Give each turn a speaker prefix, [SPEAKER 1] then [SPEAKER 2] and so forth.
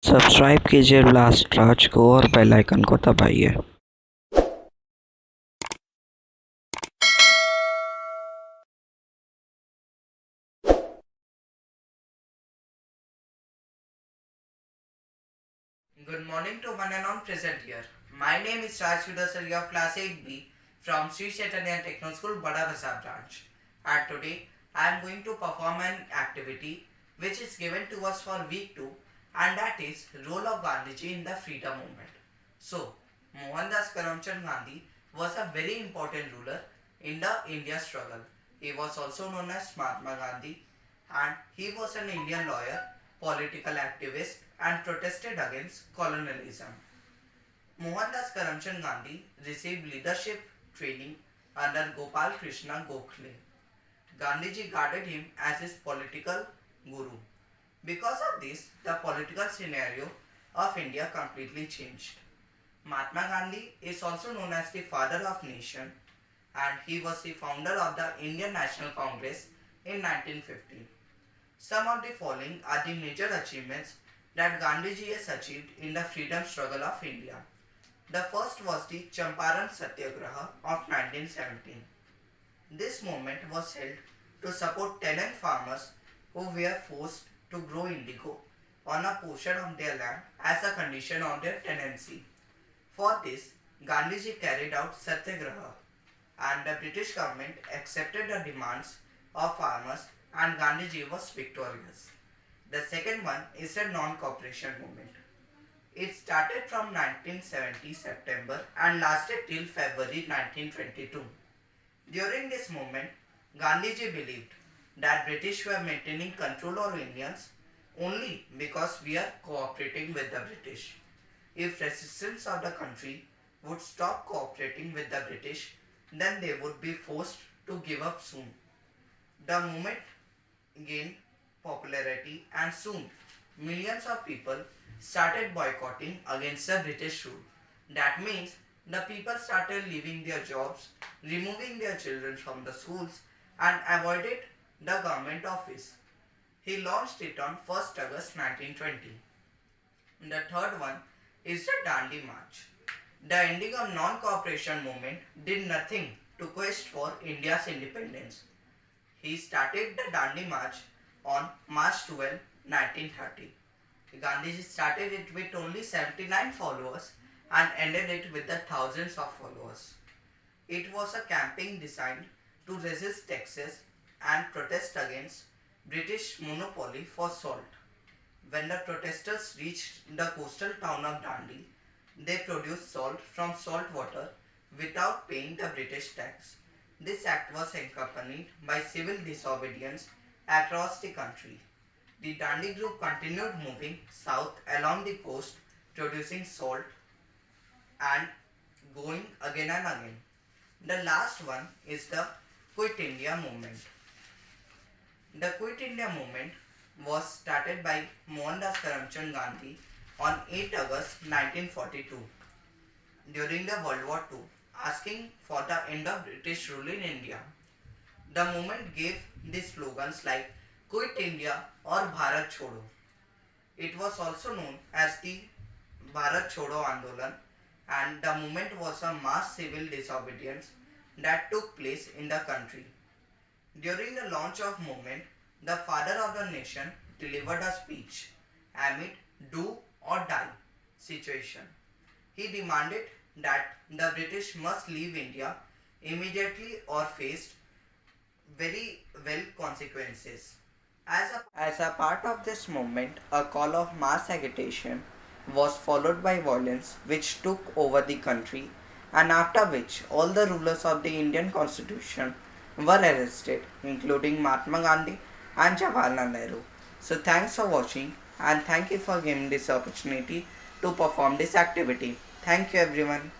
[SPEAKER 1] Subscribe कीजिए blast राज को और बेल आइकन को दबाइए।
[SPEAKER 2] Good morning to one and all present here. My name is Raj Sudhasari of Class 8B from Sri Chaitanya Techno School, Badabasa branch. And today I am going to perform an activity which is given to us for week 2, and that is role of Gandhiji in the freedom movement. So, Mohandas Karamchand Gandhi was a very important ruler in the India struggle. He was also known as Mahatma Gandhi, and he was an Indian lawyer, political activist, and protested against colonialism. Mohandas Karamchand Gandhi received leadership training under Gopal Krishna Gokhale. Gandhiji guarded him as his political guru. Because of this, the political scenario of India completely changed. Mahatma Gandhi is also known as the father of nation, and he was the founder of the Indian National Congress in 1915. Some of the following are the major achievements that Gandhiji has achieved in the freedom struggle of India. The first was the Champaran Satyagraha of 1917. This movement was held to support tenant farmers who were forced to grow indigo on a portion of their land as a condition of their tenancy. For this, Gandhiji carried out Satyagraha, and the British government accepted the demands of farmers, and Gandhiji was victorious. The second one is the non-cooperation movement. It started from 1970 September and lasted till February 1922. During this movement, Gandhiji believed that British were maintaining control over Indians only because we are cooperating with the British. If resistance of the country would stop cooperating with the British, then they would be forced to give up soon. The movement gained popularity, and soon millions of people started boycotting against the British rule. That means the people started leaving their jobs, removing their children from the schools, and avoided the government office. He launched it on 1st August 1920. The third one is the Dandi March. The ending of non-cooperation movement did nothing to quest for India's independence. He started the Dandi March on March 12, 1930. Gandhiji started it with only 79 followers and ended it with the thousands of followers. It was a campaign designed to resist taxes and protest against British monopoly for salt. When the protesters reached the coastal town of Dandi, they produced salt from salt water without paying the British tax. This act was accompanied by civil disobedience across the country. The Dandi group continued moving south along the coast, producing salt and going again and again. The last one is the Quit India movement. The Quit India movement was started by Mohandas Karamchand Gandhi on 8 August 1942 during the World War II, asking for the end of British rule in India. The movement gave the slogans like Quit India or Bharat Chodo. It was also known as the Bharat Chodo Andolan, and the movement was a mass civil disobedience that took place in the country. During the launch of movement, the father of the nation delivered a speech amid do or die situation. He demanded that the British must leave India immediately or face very well consequences. As a part of this movement, a call of mass agitation was followed by violence which took over the country, and after which all the rulers of the Indian constitution were arrested, including Mahatma Gandhi and Jawaharlal Nehru. So thanks for watching, and thank you for giving this opportunity to perform this activity. Thank you everyone.